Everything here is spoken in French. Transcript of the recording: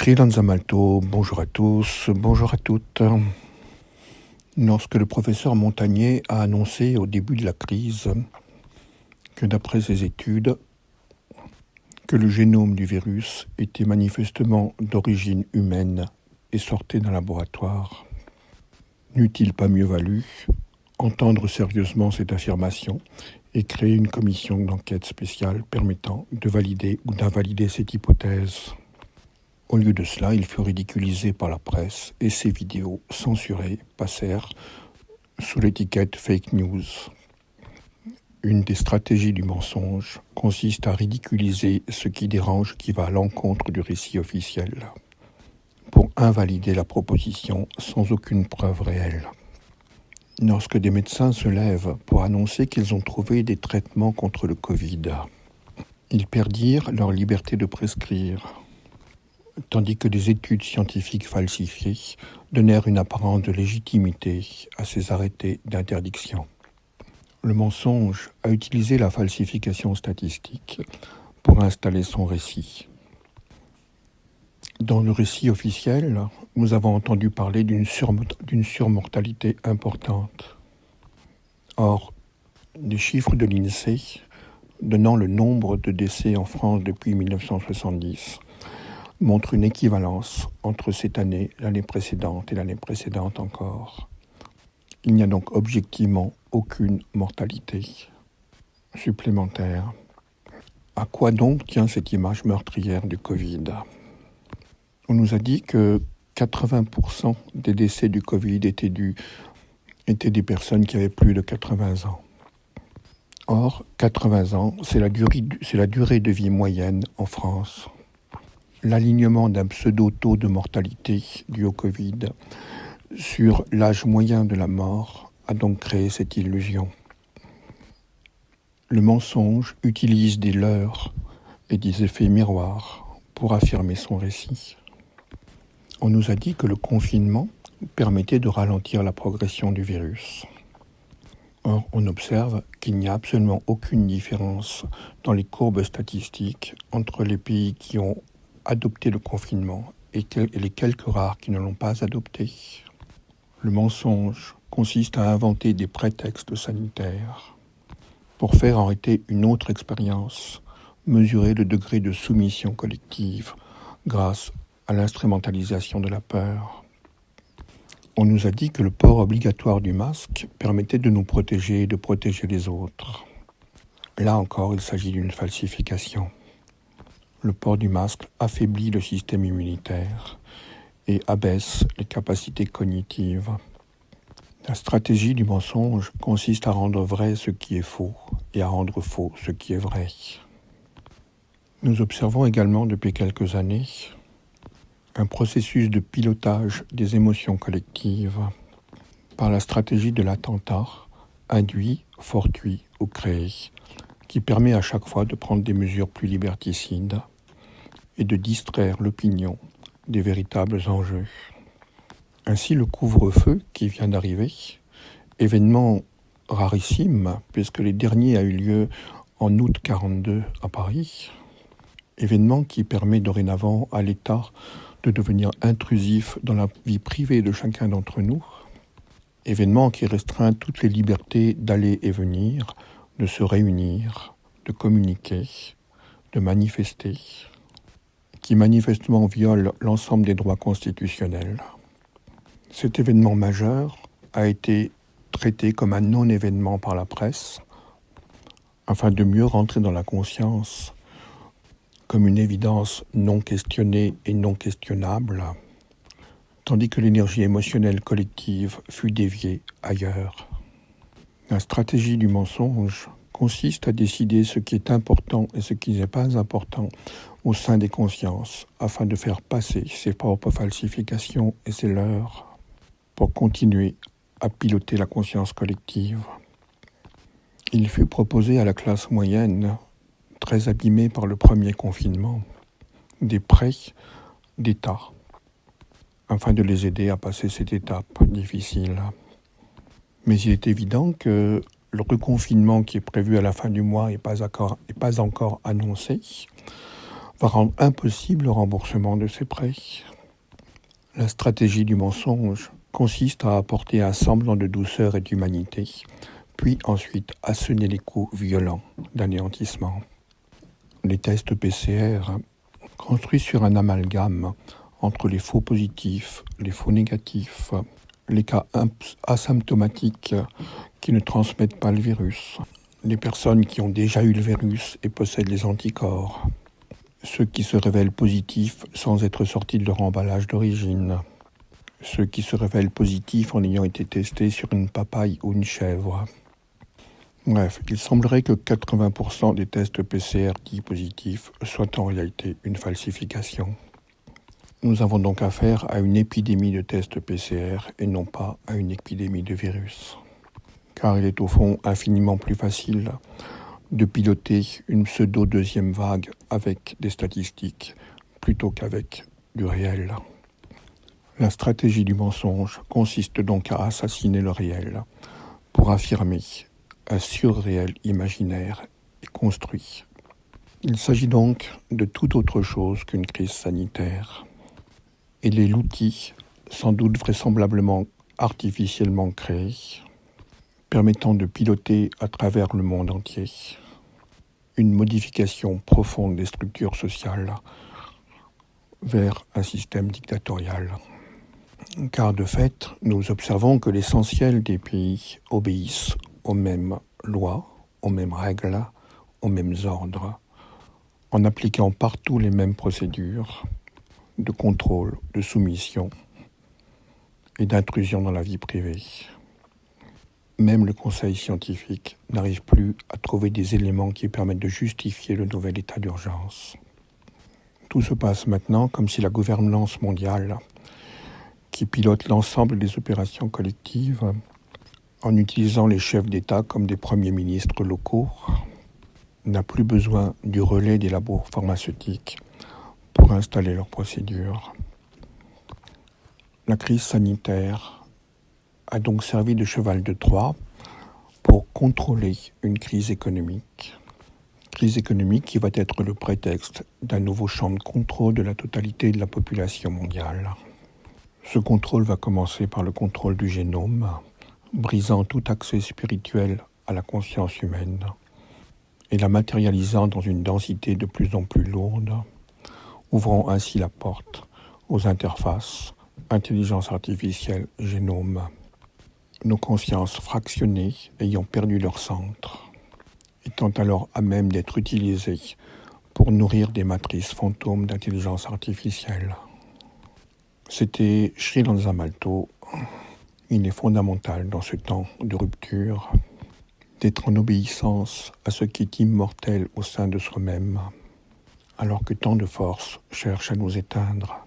Freelance Malto, bonjour à tous, bonjour à toutes. Lorsque le professeur Montagnier a annoncé au début de la crise que d'après ses études, que le génome du virus était manifestement d'origine humaine et sortait d'un laboratoire, n'eût-il pas mieux valu entendre sérieusement cette affirmation et créer une commission d'enquête spéciale permettant de valider ou d'invalider cette hypothèse. Au lieu de cela, il fut ridiculisé par la presse et ses vidéos censurées passèrent sous l'étiquette fake news. Une des stratégies du mensonge consiste à ridiculiser ce qui dérange, qui va à l'encontre du récit officiel, pour invalider la proposition sans aucune preuve réelle. Lorsque des médecins se lèvent pour annoncer qu'ils ont trouvé des traitements contre le Covid, ils perdirent leur liberté de prescrire, tandis que des études scientifiques falsifiées donnèrent une apparence de légitimité à ces arrêtés d'interdiction. Le mensonge a utilisé la falsification statistique pour installer son récit. Dans le récit officiel, nous avons entendu parler d'une surmortalité importante. Or, les chiffres de l'INSEE, donnant le nombre de décès en France depuis 1970, montrent une équivalence entre cette année, l'année précédente et l'année précédente encore. Il n'y a donc objectivement aucune mortalité supplémentaire. À quoi donc tient cette image meurtrière du Covid ? On nous a dit que 80% des décès du Covid étaient des personnes qui avaient plus de 80 ans. Or, 80 ans, c'est la durée de vie moyenne en France. L'alignement d'un pseudo-taux de mortalité dû au Covid sur l'âge moyen de la mort a donc créé cette illusion. Le mensonge utilise des leurres et des effets miroirs pour affirmer son récit. On nous a dit que le confinement permettait de ralentir la progression du virus. Or, on observe qu'il n'y a absolument aucune différence dans les courbes statistiques entre les pays qui ont adopté le confinement et les quelques rares qui ne l'ont pas adopté. Le mensonge consiste à inventer des prétextes sanitaires pour faire arrêter une autre expérience, mesurer le degré de soumission collective grâce à l'instrumentalisation de la peur. On nous a dit que le port obligatoire du masque permettait de nous protéger et de protéger les autres. Là encore, il s'agit d'une falsification. Le port du masque affaiblit le système immunitaire et abaisse les capacités cognitives. La stratégie du mensonge consiste à rendre vrai ce qui est faux et à rendre faux ce qui est vrai. Nous observons également depuis quelques années un processus de pilotage des émotions collectives par la stratégie de l'attentat induit, fortuit ou créé, qui permet à chaque fois de prendre des mesures plus liberticides et de distraire l'opinion des véritables enjeux. Ainsi, le couvre-feu qui vient d'arriver, événement rarissime, puisque le dernier a eu lieu en août 1942 à Paris, événement qui permet dorénavant à l'État de devenir intrusif dans la vie privée de chacun d'entre nous, événement qui restreint toutes les libertés d'aller et venir, de se réunir, de communiquer, de manifester, qui manifestement viole l'ensemble des droits constitutionnels. Cet événement majeur a été traité comme un non-événement par la presse, afin de mieux rentrer dans la conscience comme une évidence non questionnée et non questionnable, tandis que l'énergie émotionnelle collective fut déviée ailleurs. La stratégie du mensonge consiste à décider ce qui est important et ce qui n'est pas important au sein des consciences, afin de faire passer ses propres falsifications et ses leurres pour continuer à piloter la conscience collective. Il fut proposé à la classe moyenne, très abîmée par le premier confinement, des prêts d'État, afin de les aider à passer cette étape difficile. Mais il est évident que le reconfinement qui est prévu à la fin du mois n'est pas encore annoncé. va rendre impossible le remboursement de ces prêts. La stratégie du mensonge consiste à apporter un semblant de douceur et d'humanité, puis ensuite à sonner les coups violents d'anéantissement. Les tests PCR, construits sur un amalgame entre les faux positifs, les faux négatifs, les cas asymptomatiques qui ne transmettent pas le virus, les personnes qui ont déjà eu le virus et possèdent les anticorps, ceux qui se révèlent positifs sans être sortis de leur emballage d'origine, ceux qui se révèlent positifs en ayant été testés sur une papaye ou une chèvre. Bref, il semblerait que 80% des tests PCR dits positifs soient en réalité une falsification. Nous avons donc affaire à une épidémie de tests PCR et non pas à une épidémie de virus. Car il est au fond infiniment plus facile de piloter une pseudo-deuxième vague avec des statistiques plutôt qu'avec du réel. La stratégie du mensonge consiste donc à assassiner le réel pour affirmer un surréel imaginaire et construit. Il s'agit donc de tout autre chose qu'une crise sanitaire. Et l'outil, sans doute vraisemblablement artificiellement créé, permettant de piloter à travers le monde entier une modification profonde des structures sociales vers un système dictatorial. Car de fait, nous observons que l'essentiel des pays obéissent aux mêmes lois, aux mêmes règles, aux mêmes ordres, en appliquant partout les mêmes procédures de contrôle, de soumission et d'intrusion dans la vie privée. Même le conseil scientifique n'arrive plus à trouver des éléments qui permettent de justifier le nouvel état d'urgence. Tout se passe maintenant comme si la gouvernance mondiale, qui pilote l'ensemble des opérations collectives, en utilisant les chefs d'État comme des premiers ministres locaux, n'a plus besoin du relais des labos pharmaceutiques pour installer leurs procédures. La crise sanitaire a donc servi de cheval de Troie pour contrôler une crise économique qui va être le prétexte d'un nouveau champ de contrôle de la totalité de la population mondiale. Ce contrôle va commencer par le contrôle du génome, brisant tout accès spirituel à la conscience humaine et la matérialisant dans une densité de plus en plus lourde, ouvrant ainsi la porte aux interfaces intelligence artificielle, génome, nos consciences fractionnées ayant perdu leur centre, étant alors à même d'être utilisées pour nourrir des matrices fantômes d'intelligence artificielle. C'était Sri Malto. Il est fondamental dans ce temps de rupture d'être en obéissance à ce qui est immortel au sein de soi-même, alors que tant de forces cherchent à nous éteindre.